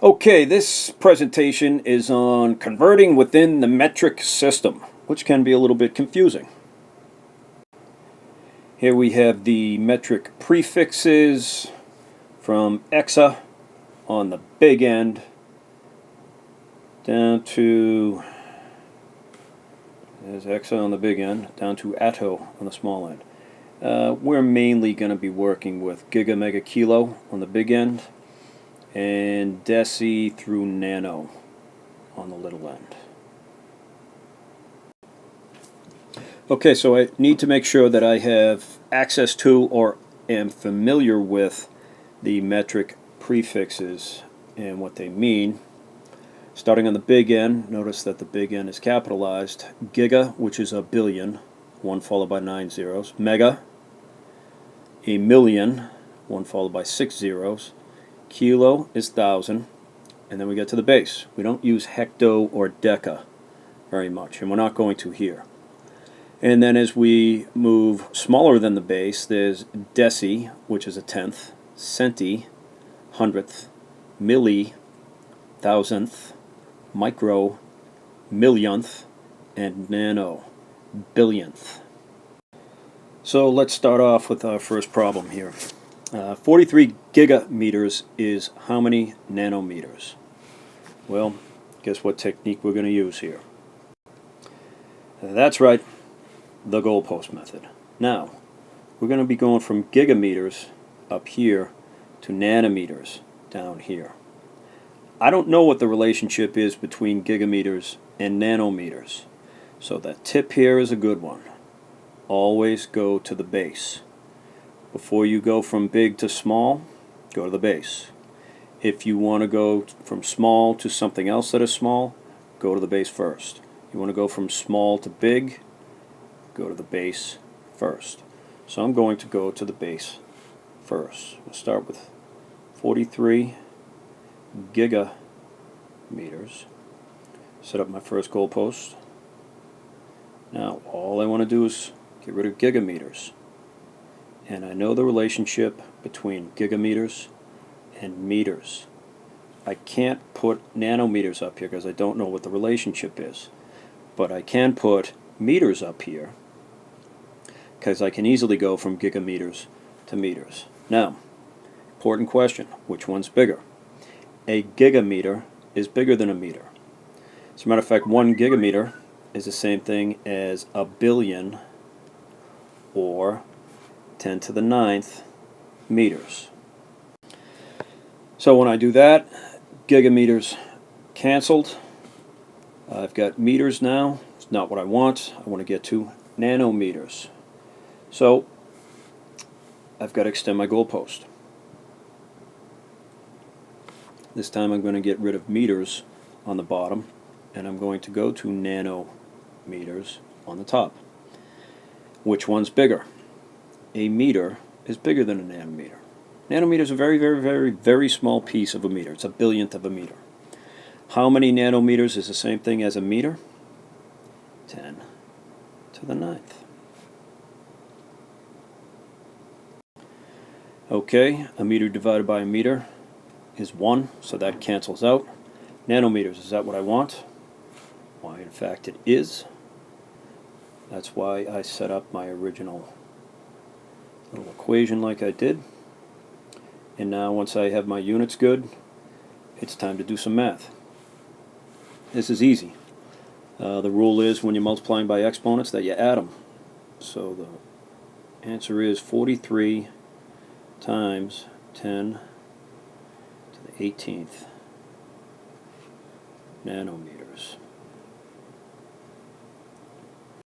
Okay, this presentation is on converting within the metric system, which can be a little bit confusing. Here we have the metric prefixes from exa on the big end down to, there's exa on the big end, down to atto on the small end. We're mainly going to be working with giga, mega, kilo on the big end, and deci through nano on the little end. Okay, so I need to make sure that I have access to or am familiar with the metric prefixes and what they mean. Starting on the big N, notice that the big N is capitalized. Giga, which is a billion, 1 followed by 9 zeros. Mega, a million, 1 followed by 6 zeros. Kilo is 1,000, and then we get to the base. We don't use hecto or deca very much, and we're not going to here. And then as we move smaller than the base, there's deci, which is a tenth, centi, hundredth, milli, thousandth, micro, millionth, and nano, billionth. So let's start off with our first problem here. 43 gigameters is how many nanometers? Well, guess what technique we're going to use here? That's right, the goalpost method. Now, we're going to be going from gigameters up here to nanometers down here. I don't know what the relationship is between gigameters and nanometers, so that tip here is a good one. Always go to the base. Before you go from big to small, go to the base. If you want to go from small to something else that is small, go to the base first. You want to go from small to big, go to the base first. So I'm going to go to the base first. We'll start with 43 gigameters. Set up my first goalpost. Now all I want to do is get rid of gigameters. And I know the relationship between gigameters and meters. I can't put nanometers up here because I don't know what the relationship is. But I can put meters up here because I can easily go from gigameters to meters. Now, important question, which one's bigger? A gigameter is bigger than a meter. As a matter of fact, 1 gigameter is the same thing as a billion, or 10 to the 9th meters. So when I do that, gigameters canceled. I've got meters now. It's not what I want. I want to get to nanometers. So I've got to extend my goalpost. This time I'm going to get rid of meters on the bottom, and I'm going to go to nanometers on the top. Which one's bigger? A meter is bigger than a nanometer. Nanometer is a very, very, very, very small piece of a meter. It's a billionth of a meter. How many nanometers is the same thing as a meter? 10 to the 9th. Okay, a meter divided by a meter is 1, so that cancels out. Nanometers, is that what I want? Why, in fact, it is. That's why I set up my original little equation like I did. And now once I have my units good, it's time to do some math. This is easy. The rule is when you're multiplying by exponents that you add them. So the answer is 43 times 10 to the 18th nanometers.